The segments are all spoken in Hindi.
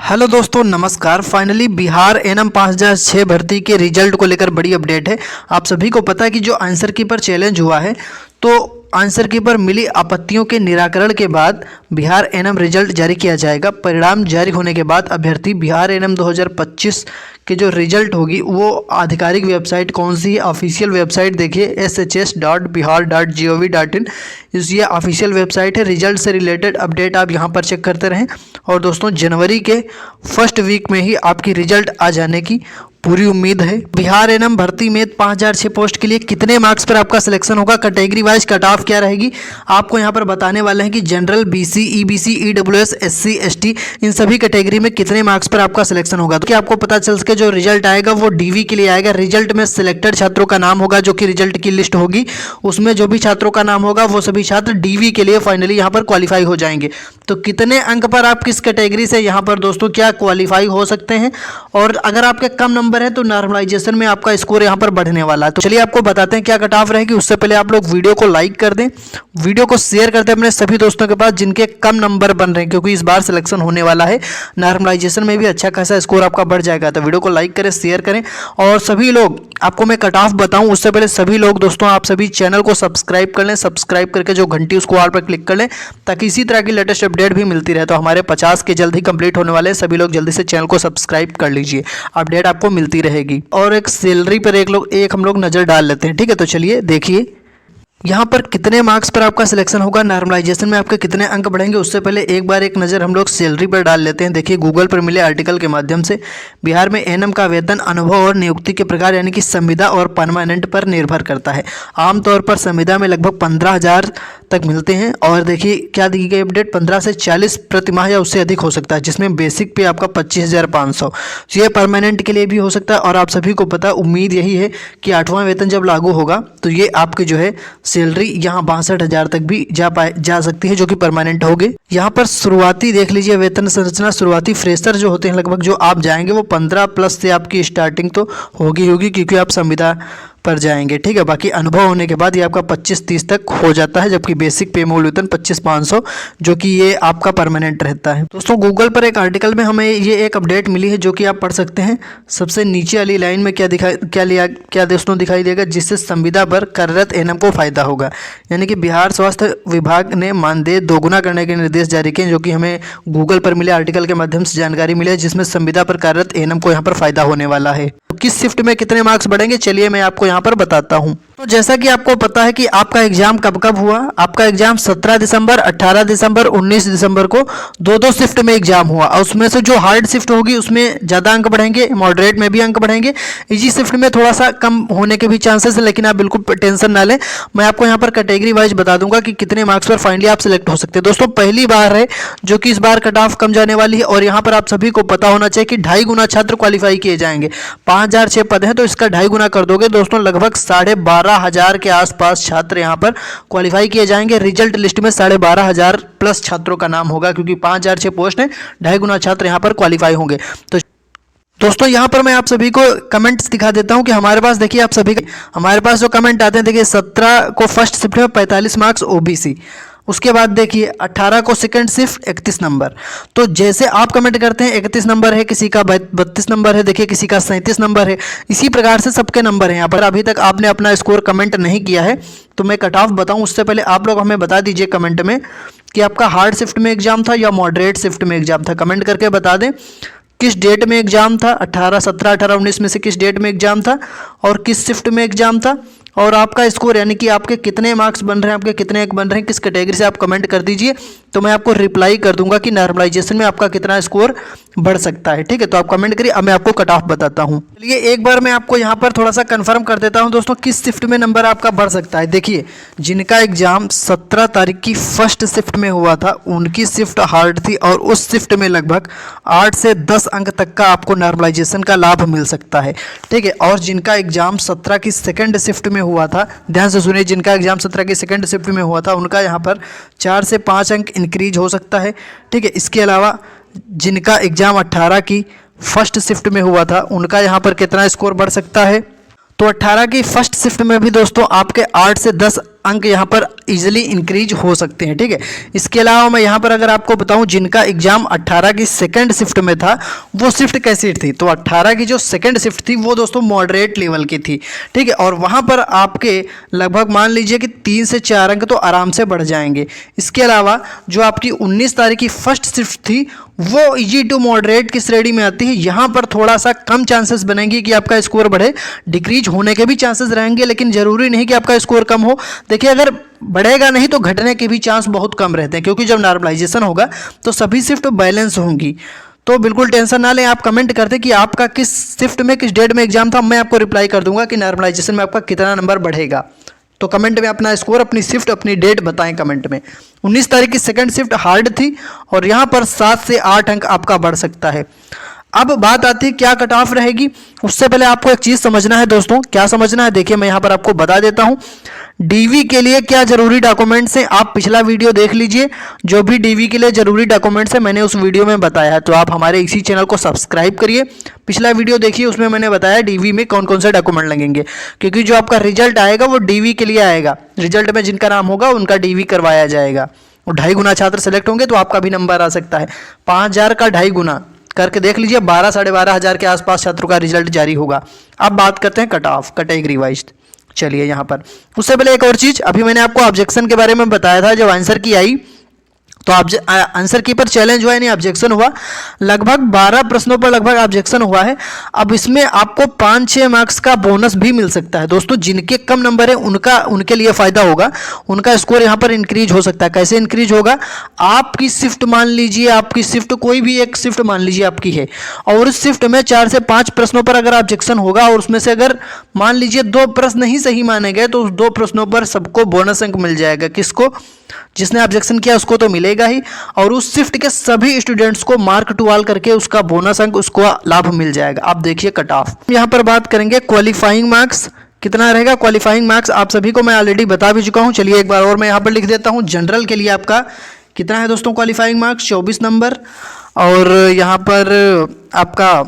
हेलो दोस्तों, नमस्कार। फाइनली बिहार एनएम 5006 भर्ती के रिजल्ट को लेकर बड़ी अपडेट है। आप सभी को पता है कि जो आंसर की पर चैलेंज हुआ है, तो आंसर की पर मिली आपत्तियों के निराकरण के बाद बिहार एनएम रिजल्ट जारी किया जाएगा। परिणाम जारी होने के बाद अभ्यर्थी बिहार एनएम 2025 के जो रिजल्ट होगी वो आधिकारिक वेबसाइट कौन सी है, ऑफिशियल वेबसाइट देखिए shs.bihar.gov.in। ये ऑफिशियल वेबसाइट है। रिजल्ट से रिलेटेड अपडेट आप यहाँ पर चेक करते रहें। और दोस्तों, जनवरी के फर्स्ट वीक में ही आपकी रिजल्ट आ जाने की पूरी उम्मीद है। बिहार एनएम भर्ती में 5006 पोस्ट के लिए कितने मार्क्स पर आपका सिलेक्शन होगा, कैटेगरी वाइज कट ऑफ क्या रहेगी, आपको यहाँ पर बताने वाले हैं कि general, BC, EBC, EWS, SC, ST, इन सभी कैटेगरी में कितने मार्क्स पर आपका सिलेक्शन होगा। तो क्या आपको पता चल सके, जो रिजल्ट आएगा वो डीवी के लिए आएगा। रिजल्ट में सिलेक्टेड छात्रों का नाम होगा, जो कि रिजल्ट की लिस्ट होगी, उसमें जो भी छात्रों का नाम होगा वो सभी छात्र डीवी के लिए फाइनली यहाँ पर क्वालिफाई हो जाएंगे। तो कितने अंक पर आप किस कैटेगरी से यहाँ पर दोस्तों क्या क्वालिफाई हो सकते हैं, और अगर आपके कम नंबर है तो नॉर्मलाइजेशन में आपका स्कोर यहां पर बढ़ने वाला है। तो चलिए आपको बताते हैं क्या कट ऑफ रहेगी। उससे पहले आप लोग वीडियो को लाइक कर दें, वीडियो को शेयर कर दें अपने सभी दोस्तों के पास जिनके कम नंबर बन रहे हैं, क्योंकि इस बार सिलेक्शन होने वाला है। नॉर्मलाइजेशन में भी अच्छा खासा स्कोर आपका बढ़ जाएगा। तो वीडियो को लाइक करें, शेयर करें। और सभी लोग, आपको मैं कट ऑफ बताऊं उससे पहले सभी लोग दोस्तों, आप सभी चैनल को सब्सक्राइब कर लें। सब्सक्राइब करके जो घंटी उसको ऑल पर क्लिक कर लें, ताकि इसी तरह की लेटेस्ट अपडेट भी मिलती रहे। तो हमारे 50 के जल्द ही कंप्लीट होने वाले हैं। सभी लोग जल्दी से चैनल को सब्सक्राइब कर लीजिए, अपडेट आपको मिलती रहेगी। और एक सैलरी पर एक हम लोग नज़र डाल लेते हैं, ठीक है। तो चलिए देखिए यहाँ पर कितने मार्क्स पर आपका सिलेक्शन होगा, नॉर्मलाइजेशन में आपके कितने अंक बढ़ेंगे। उससे पहले एक बार एक नज़र हम लोग सैलरी पर डाल लेते हैं। देखिए, गूगल पर मिले आर्टिकल के माध्यम से बिहार में एनएम का वेतन अनुभव और नियुक्ति के प्रकार यानी कि संविदा और परमानेंट पर निर्भर करता है। आमतौर पर संविदा में लगभग 15,000 तक मिलते हैं। और देखिए क्या दी गई अपडेट, 15 से 40 प्रति माह या उससे अधिक हो सकता है, जिसमें बेसिक पे आपका 25,500। तो ये परमानेंट के लिए भी हो सकता है। और आप सभी को पता, उम्मीद यही है कि 8वां वेतन जब लागू होगा तो ये आपके जो है सैलरी यहाँ 62,000 तक भी जा सकती है, जो कि परमानेंट होगी। यहाँ पर शुरुआती देख लीजिए वेतन संरचना। शुरुआती फ्रेशर जो होते हैं लगभग जो आप जाएंगे वो 15+ से आपकी स्टार्टिंग तो होगी, क्योंकि आप संविदा पर जाएंगे, ठीक है। बाकी अनुभव होने के बाद ये आपका 25-30 तक हो जाता है, जबकि बेसिक पे मूल वेतन 25,500 जो कि ये आपका परमानेंट रहता है। दोस्तों, गूगल पर एक आर्टिकल में हमें ये एक अपडेट मिली है, जो कि आप पढ़ सकते हैं। सबसे नीचे वाली लाइन में क्या दोस्तों दिखाई देगा, जिससे संविदा पर कार्यरत एनएम को फायदा होगा। यानी कि बिहार स्वास्थ्य विभाग ने मानदेय दोगुना करने के निर्देश जारी किए, जो कि हमें गूगल पर मिले आर्टिकल के माध्यम से जानकारी मिली है, जिसमें संविदा पर कार्यरत एनएम को यहाँ पर फायदा होने वाला है। तो किस शिफ्ट में कितने मार्क्स बढ़ेंगे, चलिए मैं आपको यहाँ पर बताता हूँ। तो जैसा कि आपको पता है कि आपका एग्जाम कब कब हुआ, आपका एग्जाम 17 दिसंबर, 18 दिसंबर, 19 दिसंबर को दो शिफ्ट में एग्जाम हुआ। और उसमें से जो हार्ड शिफ्ट होगी उसमें ज़्यादा अंक बढ़ेंगे, मॉडरेट में भी अंक बढ़ेंगे, इजी शिफ्ट में थोड़ा सा कम होने के भी चांसेस है। लेकिन आप बिल्कुल टेंशन ना लें, मैं आपको यहाँ पर कैटेगरी वाइज बता दूंगा कि कितने मार्क्स पर फाइनली आप सिलेक्ट हो सकते हैं। दोस्तों, पहली बार है जो कि इस बार कट ऑफ कम जाने वाली है। और यहाँ पर आप सभी को पता होना चाहिए कि 2.5 गुना छात्र क्वालिफाई किए जाएंगे। 5006 पद हैं, तो इसका 2.5 गुना कर दोगे दोस्तों, लगभग 12,500 के आसपास छात्र यहाँ पर क्वालिफाई किए जाएंगे। रिजल्ट लिस्ट में 12,500 प्लस छात्रों का नाम होगा, क्योंकि 5006 पोस्ट है, 2.5 गुना छात्र यहाँ पर क्वालिफाई होंगे। तो दोस्तों, यहाँ पर मैं आप सभी को कमेंट्स दिखा देता हूँ कि हमारे पास देखिए, आप सभी हमारे पास जो कमेंट आते हैं, देखिए 17 को फर्स्ट शिफ्ट में 45 मार्क्स ओबीसी, उसके बाद देखिए 18 को सेकंड शिफ्ट 31 नंबर। तो जैसे आप कमेंट करते हैं 31 नंबर है, किसी का 32 नंबर है, देखिए किसी का 37 नंबर है, इसी प्रकार से सबके नंबर हैं। यहाँ पर अभी तक आपने अपना स्कोर कमेंट नहीं किया है, तो मैं कट ऑफ बताऊँ उससे पहले आप लोग हमें बता दीजिए कमेंट में कि आपका हार्ड शिफ्ट में एग्जाम था या मॉडरेट शिफ्ट में एग्जाम था। कमेंट करके बता दें किस डेट में एग्जाम था, 18, 17, 18, 19 में से किस डेट में एग्जाम था और किस शिफ्ट में एग्जाम था, और आपका स्कोर यानी कि आपके कितने मार्क्स बन रहे हैं, आपके कितने अंक बन रहे हैं, किस कैटेगरी से आप कमेंट कर दीजिए। तो मैं आपको रिप्लाई कर दूंगा कि नॉर्मलाइजेशन में आपका कितना स्कोर बढ़ सकता है, ठीक है। तो आप कमेंट करिए, अब मैं आपको कट ऑफ बताता हूँ। चलिए एक बार मैं आपको यहाँ पर थोड़ा सा कंफर्म कर देता हूँ दोस्तों, किस शिफ्ट में नंबर आपका बढ़ सकता है। देखिए, जिनका एग्जाम 17 तारीख की फर्स्ट शिफ्ट में हुआ था, उनकी शिफ्ट हार्ड थी, और उस शिफ्ट में लगभग 8 से 10 अंक तक का आपको नॉर्मलाइजेशन का लाभ मिल सकता है, ठीक है। और जिनका एग्जाम 17 की सेकेंड शिफ्ट में हुआ था, ध्यान से सुनिए, जिनका एग्जाम 17 की सेकेंड शिफ्ट में हुआ था, उनका यहाँ पर 4 से 5 अंक इंक्रीज हो सकता है, ठीक है। इसके अलावा जिनका एग्जाम 18 की फर्स्ट शिफ्ट में हुआ था, उनका यहाँ पर कितना स्कोर बढ़ सकता है, तो 18 की फर्स्ट शिफ्ट में भी दोस्तों आपके 8 से 10 अंक यहाँ पर इजीली इंक्रीज हो सकते हैं, ठीक है। इसके अलावा मैं यहाँ पर अगर आपको बताऊँ जिनका एग्जाम 18 की सेकंड शिफ्ट में था वो शिफ्ट कैसी थी, तो 18 की जो सेकंड शिफ्ट थी वो दोस्तों मॉडरेट लेवल की थी, ठीक है। और वहाँ पर आपके लगभग मान लीजिए कि 3 से 4 अंक तो आराम से बढ़ जाएंगे। इसके अलावा जो आपकी 19 तारीख की फर्स्ट शिफ्ट थी वो इजी टू मॉडरेट की श्रेणी में आती है। यहाँ पर थोड़ा सा कम चांसेस बनेंगे कि आपका स्कोर बढ़े, डिक्रीज होने के भी चांसेस रहेंगे, लेकिन जरूरी नहीं कि आपका स्कोर कम हो। देखिए अगर बढ़ेगा नहीं तो घटने के भी चांस बहुत कम रहते हैं, क्योंकि जब नॉर्मलाइजेशन होगा तो सभी शिफ्ट बैलेंस होंगी। तो बिल्कुल टेंशन ना लें, आप कमेंट करते कि आपका किस शिफ्ट में किस डेट में एग्जाम था, मैं आपको रिप्लाई कर दूंगा कि नॉर्मलाइजेशन में आपका कितना नंबर बढ़ेगा। तो कमेंट में अपना स्कोर, अपनी शिफ्ट, अपनी डेट बताएं कमेंट में। 19 तारीख की सेकंड शिफ्ट हार्ड थी और यहाँ पर 7 से 8 अंक आपका बढ़ सकता है। अब बात आती है क्या कट ऑफ रहेगी, उससे पहले आपको एक चीज़ समझना है दोस्तों। क्या समझना है, देखिए मैं यहाँ पर आपको बता देता हूँ। डीवी के लिए क्या जरूरी डॉक्यूमेंट्स हैं, आप पिछला वीडियो देख लीजिए। जो भी डीवी के लिए जरूरी डॉक्यूमेंट्स है मैंने उस वीडियो में बताया है, तो आप हमारे इसी चैनल को सब्सक्राइब करिए, पिछला वीडियो देखिए, उसमें मैंने बताया डीवी में कौन कौन से डॉक्यूमेंट लगेंगे। क्योंकि जो आपका रिजल्ट आएगा वो डीवी के लिए आएगा, रिजल्ट में जिनका नाम होगा उनका डीवी करवाया जाएगा। और 2.5 गुना छात्र सेलेक्ट होंगे तो आपका भी नंबर आ सकता है। 5000 का 2.5 गुना करके देख लीजिए, 12 साढ़े 12 हज़ार के आसपास छात्रों का रिजल्ट जारी होगा। अब बात करते हैं कट ऑफ कैटेगरी वाइज। चलिए यहाँ पर उससे पहले एक और चीज़, अभी मैंने आपको ऑब्जेक्शन के बारे में बताया था। जब आंसर की आई तो आंसर की पर चैलेंज हुआ, यानी ऑब्जेक्शन हुआ। लगभग 12 प्रश्नों पर लगभग ऑब्जेक्शन हुआ है। अब इसमें आपको 5-6 मार्क्स का बोनस भी मिल सकता है दोस्तों। जिनके कम नंबर है उनके लिए फ़ायदा होगा, उनका स्कोर यहाँ पर इंक्रीज हो सकता है। कैसे इंक्रीज होगा, आपकी शिफ्ट मान लीजिए, आपकी शिफ्ट कोई भी एक शिफ्ट मान लीजिए आपकी है, और उस शिफ्ट में 4 से 5 प्रश्नों पर अगर ऑब्जेक्शन होगा और उसमें से अगर मान लीजिए 2 प्रश्न ही सही माने गए तो उस 2 प्रश्नों पर सबको बोनस अंक मिल जाएगा। किसको, जिसने ऑब्जेक्शन किया उसको तो मिलेगा ही, और उस शिफ्ट के सभी स्टूडेंट्स को मार्क टू ऑल करके उसका बोनस अंक, उसको लाभ मिल जाएगा। आप देखिए कट ऑफ। यहाँ पर बात करेंगे क्वालिफाइंग मार्क्स कितना रहेगा। क्वालिफाइंग मार्क्स आप सभी को मैं ऑलरेडी बता भी चुका हूँ, चलिए एक बार और मैं यहाँ पर लिख देता हूँ। जनरल के लिए आपका कितना है दोस्तों क्वालिफाइंग मार्क्स, 24 नंबर। और यहाँ पर आपका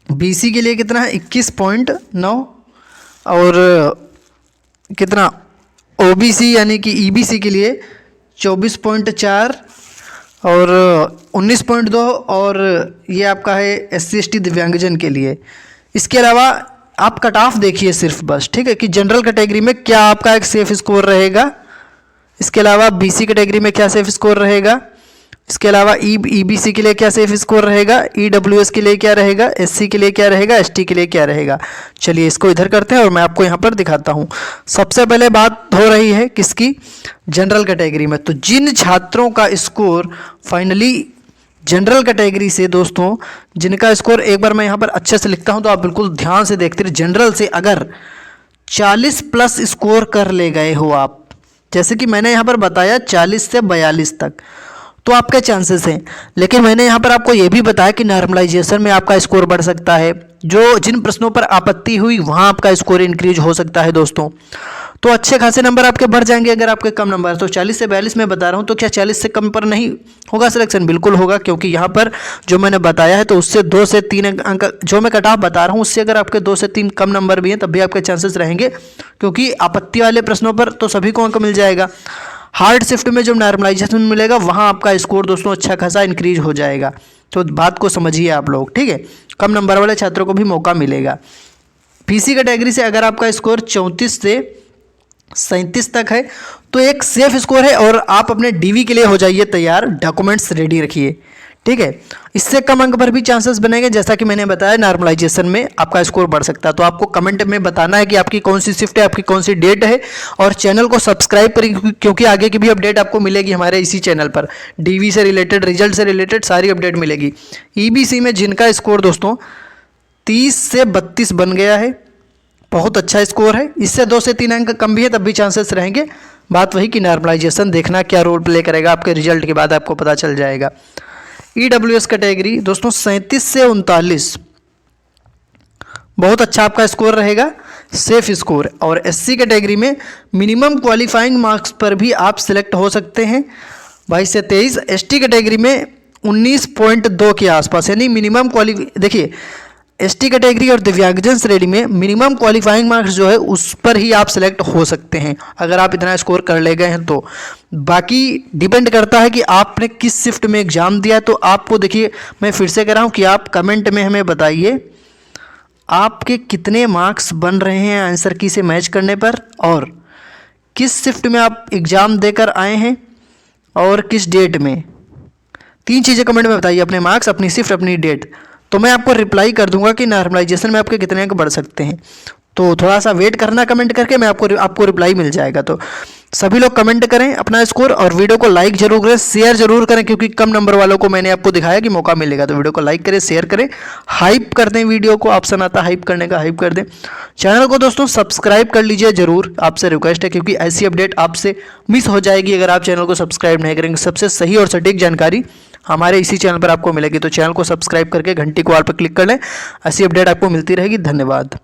बीसी के लिए कितना है, 21.9। और कितना ओबीसी यानी कि ईबीसी के लिए 24.4 और 19.2, और ये आपका है एससी एसटी दिव्यांगजन के लिए। इसके अलावा आप कट ऑफ देखिए सिर्फ बस, ठीक है, कि जनरल कैटेगरी में क्या आपका एक सेफ स्कोर रहेगा। इसके अलावा बीसी कैटेगरी में क्या सेफ स्कोर रहेगा। इसके अलावा ईबीसी के लिए क्या सेफ स्कोर रहेगा, ईडब्ल्यूएस के लिए क्या रहेगा, एससी के लिए क्या रहेगा, एसटी के लिए क्या रहेगा। चलिए इसको इधर करते हैं और मैं आपको यहाँ पर दिखाता हूँ। सबसे पहले बात हो रही है किसकी, जनरल कैटेगरी में। तो जिन छात्रों का स्कोर फाइनली जनरल कैटेगरी से दोस्तों, जिनका स्कोर एक बार मैं यहाँ पर अच्छे से लिखता हूँ तो आप बिल्कुल ध्यान से देखते रहिए। जनरल से अगर 40 प्लस स्कोर कर ले गए हो आप, जैसे कि मैंने यहाँ पर बताया 40 से 42 तक, तो आपके चांसेस हैं। लेकिन मैंने यहाँ पर आपको ये भी बताया कि नॉर्मलाइजेशन में आपका स्कोर बढ़ सकता है। जो जिन प्रश्नों पर आपत्ति हुई वहाँ आपका स्कोर इंक्रीज हो सकता है दोस्तों। तो अच्छे खासे नंबर आपके बढ़ जाएंगे अगर आपके कम नंबर। तो 40 से 42 मैं बता रहा हूँ, तो क्या 40 से कम पर नहीं होगा सिलेक्शन? बिल्कुल होगा, क्योंकि यहाँ पर जो मैंने बताया है तो उससे 2 से 3 अंक जो मैं कट ऑफ बता रहा हूँ उससे अगर आपके 2 से 3 कम नंबर भी हैं तब भी आपके चांसेस रहेंगे, क्योंकि आपत्ति वाले प्रश्नों पर तो सभी को अंक मिल जाएगा। हार्ड शिफ्ट में जब नॉर्मलाइजेशन मिलेगा वहाँ आपका स्कोर दोस्तों अच्छा खासा इंक्रीज हो जाएगा। तो बात को समझिए आप लोग, ठीक है। कम नंबर वाले छात्रों को भी मौका मिलेगा। पीसी कैटेगरी से अगर आपका स्कोर 34 से 37 तक है तो एक सेफ स्कोर है, और आप अपने डीवी के लिए हो जाइए तैयार, डॉक्यूमेंट्स रेडी रखिए, ठीक है। इससे कम अंक पर भी चांसेस बनेंगे, जैसा कि मैंने बताया नॉर्मलाइजेशन में आपका स्कोर बढ़ सकता है। तो आपको कमेंट में बताना है कि आपकी कौन सी शिफ्ट है, आपकी कौन सी डेट है, और चैनल को सब्सक्राइब करिए, क्योंकि आगे की भी अपडेट आपको मिलेगी हमारे इसी चैनल पर। डीवी से रिलेटेड, रिजल्ट से रिलेटेड सारी अपडेट मिलेगी। ईबीसी में जिनका स्कोर दोस्तों 30 से 32 बन गया है, बहुत अच्छा स्कोर है। इससे 2 से 3 अंक कम भी है तब भी चांसेस रहेंगे। बात वही कि नॉर्मलाइजेशन देखना क्या रोल प्ले करेगा, आपके रिजल्ट के बाद आपको पता चल जाएगा। ईडब्ल्यूएस कैटेगरी दोस्तों 37 से 39, बहुत अच्छा आपका स्कोर रहेगा, सेफ स्कोर। और एससी कैटेगरी में मिनिमम क्वालिफाइंग मार्क्स पर भी आप सिलेक्ट हो सकते हैं, 22 से 23। एसटी कैटेगरी में 19.2 के आसपास, यानी मिनिमम देखिए एसटी कैटेगरी और दिव्यांगजन श्रेणी में मिनिमम क्वालिफाइंग मार्क्स जो है उस पर ही आप सेलेक्ट हो सकते हैं, अगर आप इतना स्कोर कर ले गए हैं तो। बाकी डिपेंड करता है कि आपने किस शिफ्ट में एग्ज़ाम दिया है। तो आपको देखिए, मैं फिर से कह रहा हूँ कि आप कमेंट में हमें बताइए आपके कितने मार्क्स बन रहे हैं आंसर की से मैच करने पर, और किस शिफ्ट में आप एग्ज़ाम देकर आए हैं और किस डेट में। 3 चीज़ें कमेंट में बताइए, अपने मार्क्स, अपनी शिफ्ट, अपनी डेट। तो मैं आपको रिप्लाई कर दूंगा कि नॉर्मलाइजेशन में आपके कितने अंक बढ़ सकते हैं। तो थोड़ा सा वेट करना कमेंट करके, मैं आपको रिप्लाई मिल जाएगा। तो सभी लोग कमेंट करें अपना स्कोर, और वीडियो को लाइक जरूर करें, शेयर जरूर करें, क्योंकि कम नंबर वालों को मैंने आपको दिखाया कि मौका मिलेगा। तो वीडियो को लाइक करें, शेयर करें, हाइप कर दें वीडियो को, ऑप्शन आता है हाइप करने का, हाइप कर दें। चैनल को दोस्तों सब्सक्राइब कर लीजिए जरूर, आपसे रिक्वेस्ट है, क्योंकि ऐसी अपडेट आपसे मिस हो जाएगी अगर आप चैनल को सब्सक्राइब नहीं करेंगे। सबसे सही और सटीक जानकारी हमारे इसी चैनल पर आपको मिलेगी। तो चैनल को सब्सक्राइब करके घंटी को ऑल पर क्लिक कर लें, ऐसी अपडेट आपको मिलती रहेगी। धन्यवाद।